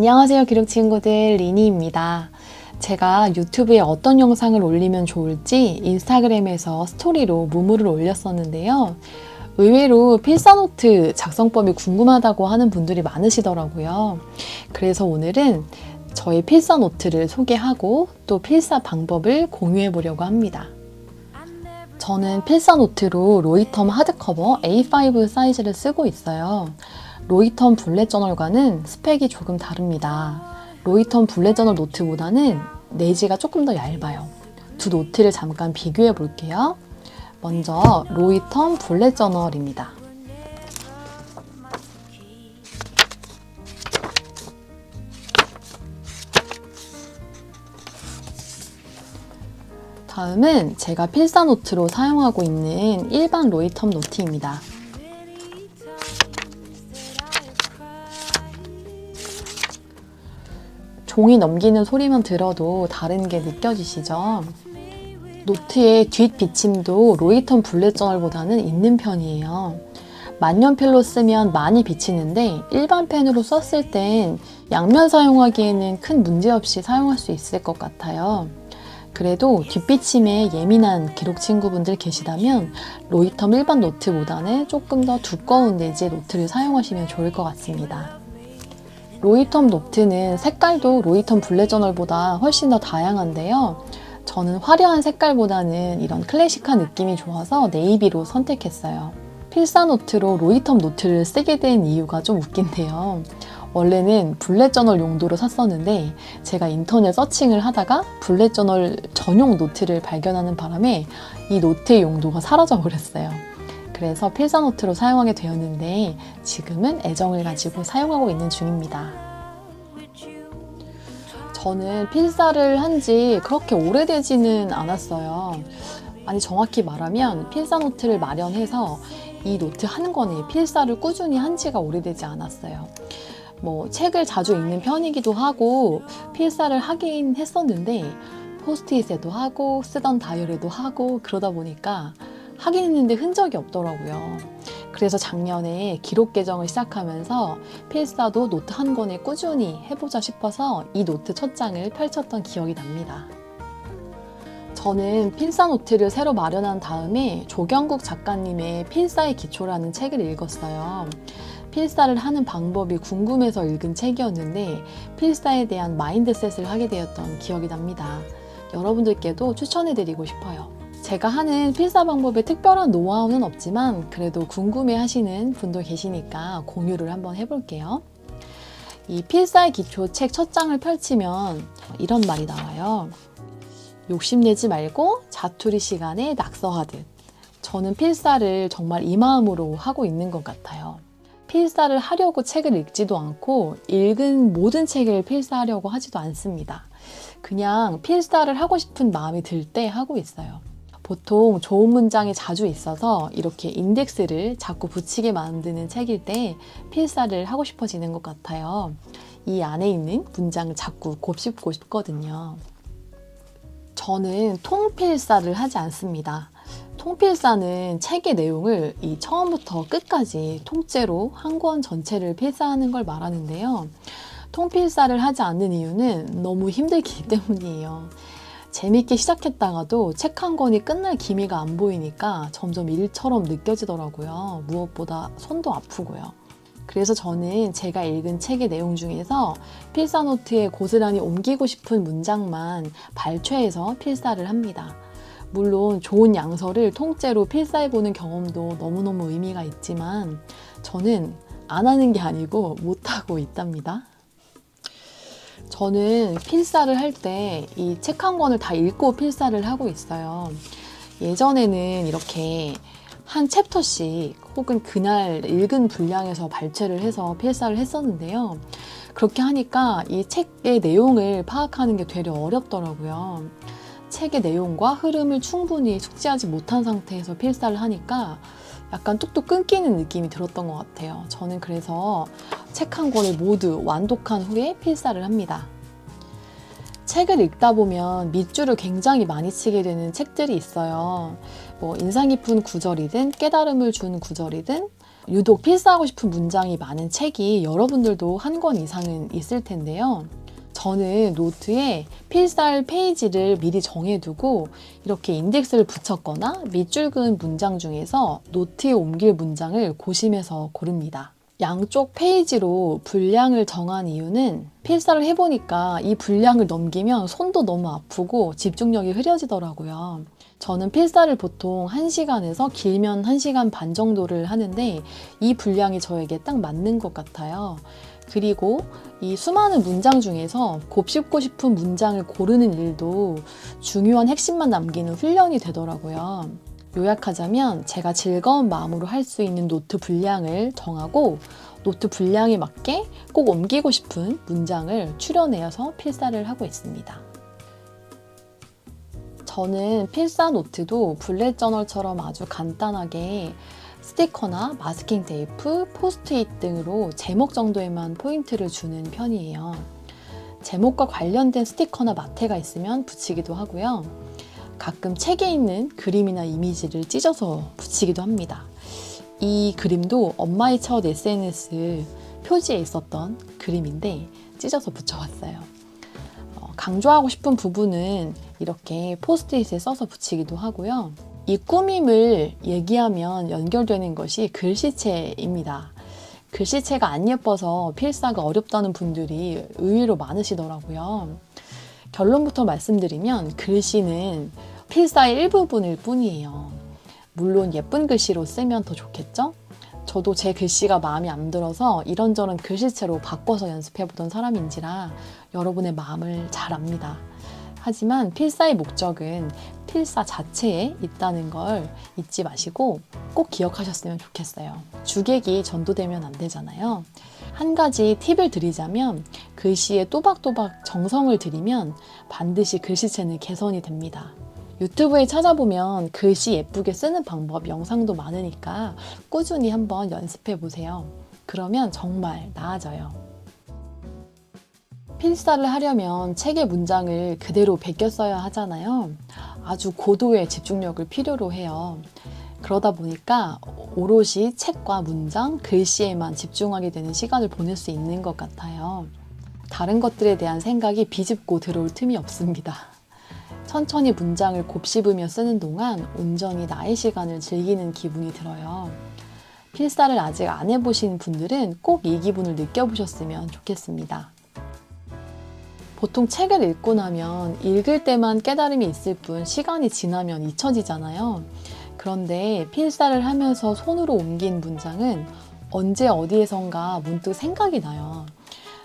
안녕하세요, 기록 친구들. 리니입니다. 제가 유튜브에 어떤 영상을 올리면 좋을지 인스타그램에서 스토리로 무무를 올렸었는데요. 의외로 필사노트 작성법이 궁금하다고 하는 분들이 많으시더라고요. 그래서 오늘은 저의 필사노트를 소개하고 또 필사 방법을 공유해 보려고 합니다. 저는 필사노트로 로이텀 하드커버 A5 사이즈를 쓰고 있어요. 로이텀 블랙 저널과는 스펙이 조금 다릅니다. 로이텀 블랙 저널 노트보다는 내지가 조금 더 얇아요. 두 노트를 잠깐 비교해 볼게요. 먼저 로이텀 블랙 저널입니다. 다음은 제가 필사노트로 사용하고 있는 일반 로이텀 노트입니다. 종이 넘기는 소리만 들어도 다른 게 느껴지시죠? 노트의 뒷 비침도 로이텀 블랙 저널보다는 있는 편이에요. 만년필로 쓰면 많이 비치는데 일반 펜으로 썼을 땐 양면 사용하기에는 큰 문제 없이 사용할 수 있을 것 같아요. 그래도 뒷비침에 예민한 기록 친구분들 계시다면 로이텀 일반 노트보다는 조금 더 두꺼운 내지의 노트를 사용하시면 좋을 것 같습니다. 로이텀 노트는 색깔도 로이텀 블랙 저널보다 훨씬 더 다양한데요. 저는 화려한 색깔보다는 이런 클래식한 느낌이 좋아서 네이비로 선택했어요. 필사노트로 로이텀 노트를 쓰게 된 이유가 좀 웃긴데요. 원래는 블랙 저널 용도로 샀었는데 제가 인터넷 서칭을 하다가 블랙 저널 전용 노트를 발견하는 바람에 이 노트의 용도가 사라져 버렸어요. 그래서 필사노트로 사용하게 되었는데 지금은 애정을 가지고 사용하고 있는 중입니다. 저는 필사를 한 지 그렇게 오래되지는 않았어요. 아니, 정확히 말하면 필사노트를 마련해서 이 노트 한 권에 필사를 꾸준히 한 지가 오래되지 않았어요. 책을 자주 읽는 편이기도 하고 필사를 하긴 했었는데 포스트잇에도 하고 쓰던 다이어리도 하고 그러다 보니까 하긴 했는데 흔적이 없더라고요. 그래서 작년에 기록 계정을 시작하면서 필사도 노트 한 권에 꾸준히 해보자 싶어서 이 노트 첫 장을 펼쳤던 기억이 납니다. 저는 필사 노트를 새로 마련한 다음에 조경국 작가님의 필사의 기초라는 책을 읽었어요. 필사를 하는 방법이 궁금해서 읽은 책이었는데 필사에 대한 마인드셋을 하게 되었던 기억이 납니다. 여러분들께도 추천해드리고 싶어요. 제가 하는 필사 방법에 특별한 노하우는 없지만 그래도 궁금해 하시는 분도 계시니까 공유를 한번 해볼게요. 이 필사의 기초 책 첫 장을 펼치면 이런 말이 나와요. 욕심내지 말고 자투리 시간에 낙서하듯. 저는 필사를 정말 이 마음으로 하고 있는 것 같아요. 필사를 하려고 책을 읽지도 않고 읽은 모든 책을 필사하려고 하지도 않습니다. 그냥 필사를 하고 싶은 마음이 들 때 하고 있어요. 보통 좋은 문장이 자주 있어서 이렇게 인덱스를 자꾸 붙이게 만드는 책일 때 필사를 하고 싶어지는 것 같아요. 이 안에 있는 문장을 자꾸 곱씹고 싶거든요. 저는 통필사를 하지 않습니다. 통필사는 책의 내용을 처음부터 끝까지 통째로 한 권 전체를 필사하는 걸 말하는데요. 통필사를 하지 않는 이유는 너무 힘들기 때문이에요. 재밌게 시작했다가도 책 한 권이 끝날 기미가 안 보이니까 점점 일처럼 느껴지더라고요. 무엇보다 손도 아프고요. 그래서 저는 제가 읽은 책의 내용 중에서 필사노트에 고스란히 옮기고 싶은 문장만 발췌해서 필사를 합니다. 물론 좋은 양서를 통째로 필사해보는 경험도 너무너무 의미가 있지만 저는 안 하는 게 아니고 못하고 있답니다. 저는 필사를 할 때 이 책 한 권을 다 읽고 필사를 하고 있어요. 예전에는 이렇게 한 챕터씩 혹은 그날 읽은 분량에서 발췌를 해서 필사를 했었는데요. 그렇게 하니까 이 책의 내용을 파악하는 게 되려 어렵더라고요. 책의 내용과 흐름을 충분히 숙지하지 못한 상태에서 필사를 하니까 약간 뚝뚝 끊기는 느낌이 들었던 것 같아요. 저는 그래서 책 한 권을 모두 완독한 후에 필사를 합니다. 책을 읽다 보면 밑줄을 굉장히 많이 치게 되는 책들이 있어요. 인상 깊은 구절이든 깨달음을 준 구절이든 유독 필사하고 싶은 문장이 많은 책이 여러분들도 한 권 이상은 있을 텐데요. 저는 노트에 필사할 페이지를 미리 정해두고 이렇게 인덱스를 붙였거나 밑줄 그은 문장 중에서 노트에 옮길 문장을 고심해서 고릅니다. 양쪽 페이지로 분량을 정한 이유는 필사를 해보니까 이 분량을 넘기면 손도 너무 아프고 집중력이 흐려지더라고요. 저는 필사를 보통 1시간에서 길면 1시간 반 정도를 하는데 이 분량이 저에게 딱 맞는 것 같아요. 그리고 이 수많은 문장 중에서 곱씹고 싶은 문장을 고르는 일도 중요한 핵심만 남기는 훈련이 되더라고요. 요약하자면 제가 즐거운 마음으로 할 수 있는 노트 분량을 정하고 노트 분량에 맞게 꼭 옮기고 싶은 문장을 추려내어서 필사를 하고 있습니다. 저는 필사 노트도 블렛 저널처럼 아주 간단하게 스티커나 마스킹 테이프, 포스트잇 등으로 제목 정도에만 포인트를 주는 편이에요. 제목과 관련된 스티커나 마테가 있으면 붙이기도 하고요. 가끔 책에 있는 그림이나 이미지를 찢어서 붙이기도 합니다. 이 그림도 엄마의 첫 SNS 표지에 있었던 그림인데 찢어서 붙여왔어요. 강조하고 싶은 부분은 이렇게 포스트잇에 써서 붙이기도 하고요. 이 꾸밈을 얘기하면 연결되는 것이 글씨체입니다. 글씨체가 안 예뻐서 필사가 어렵다는 분들이 의외로 많으시더라고요. 결론부터 말씀드리면 글씨는 필사의 일부분일 뿐이에요. 물론 예쁜 글씨로 쓰면 더 좋겠죠? 저도 제 글씨가 마음에 안 들어서 이런저런 글씨체로 바꿔서 연습해보던 사람인지라 여러분의 마음을 잘 압니다. 하지만 필사의 목적은 필사 자체에 있다는 걸 잊지 마시고 꼭 기억하셨으면 좋겠어요. 주객이 전도되면 안 되잖아요. 한 가지 팁을 드리자면 글씨에 또박또박 정성을 들이면 반드시 글씨체는 개선이 됩니다. 유튜브에 찾아보면 글씨 예쁘게 쓰는 방법 영상도 많으니까 꾸준히 한번 연습해 보세요. 그러면 정말 나아져요. 필사를 하려면 책의 문장을 그대로 베껴 써야 하잖아요. 아주 고도의 집중력을 필요로 해요. 그러다 보니까 오롯이 책과 문장, 글씨에만 집중하게 되는 시간을 보낼 수 있는 것 같아요. 다른 것들에 대한 생각이 비집고 들어올 틈이 없습니다. 천천히 문장을 곱씹으며 쓰는 동안 온전히 나의 시간을 즐기는 기분이 들어요. 필사를 아직 안 해보신 분들은 꼭 이 기분을 느껴보셨으면 좋겠습니다. 보통 책을 읽고 나면 읽을 때만 깨달음이 있을 뿐 시간이 지나면 잊혀지잖아요. 그런데 필사를 하면서 손으로 옮긴 문장은 언제 어디에선가 문득 생각이 나요.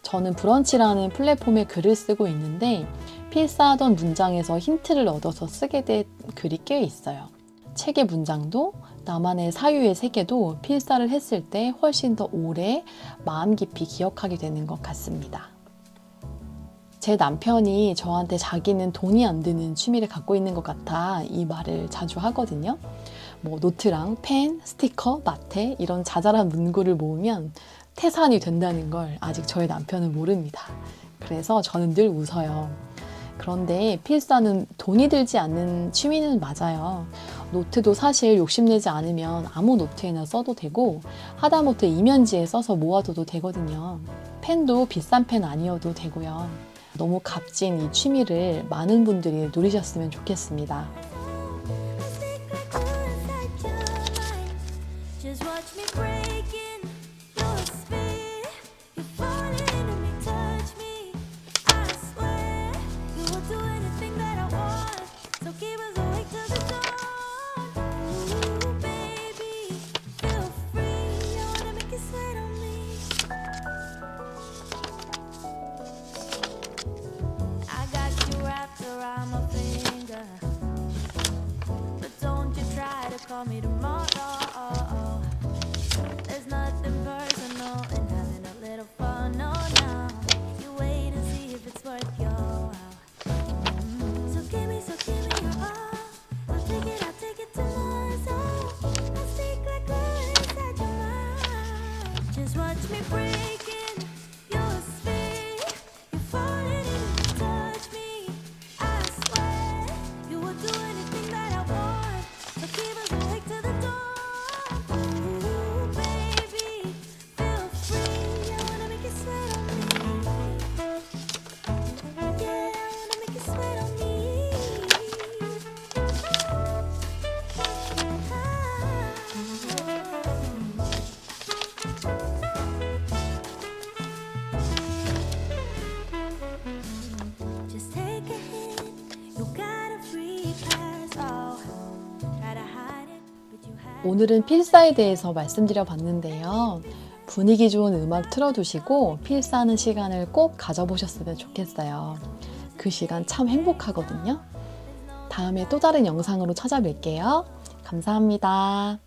저는 브런치라는 플랫폼에 글을 쓰고 있는데 필사하던 문장에서 힌트를 얻어서 쓰게 된 글이 꽤 있어요. 책의 문장도 나만의 사유의 세계도 필사를 했을 때 훨씬 더 오래 마음 깊이 기억하게 되는 것 같습니다. 제 남편이 저한테 자기는 돈이 안 드는 취미를 갖고 있는 것 같아 이 말을 자주 하거든요. 노트랑 펜, 스티커, 마테 이런 자잘한 문구를 모으면 태산이 된다는 걸 아직 저의 남편은 모릅니다. 그래서 저는 늘 웃어요. 그런데 필사는 돈이 들지 않는 취미는 맞아요. 노트도 사실 욕심내지 않으면 아무 노트에나 써도 되고 하다못해 이면지에 써서 모아둬도 되거든요. 펜도 비싼 펜 아니어도 되고요. 너무 값진 이 취미를 많은 분들이 누리셨으면 좋겠습니다. Call me tomorrow. There's nothing personal in having a little fun. No, no. You wait and see if it's worth your while. So give me your all. I'll take it to my soul. I'll stick like glue inside your mind. Just watch me breaking your sphere. You're falling in to touch me. I swear you will do anything that I want. So keep us awake to the door. sweat on me. Just take a hit. You got a free pass. Oh, try to hide it, but you had. 오늘은 필사에 대해서 말씀드려 봤는데요. 분위기 좋은 음악 틀어두시고 필사하는 시간을 꼭 가져보셨으면 좋겠어요. 그 시간 참 행복하거든요. 다음에 또 다른 영상으로 찾아뵐게요. 감사합니다.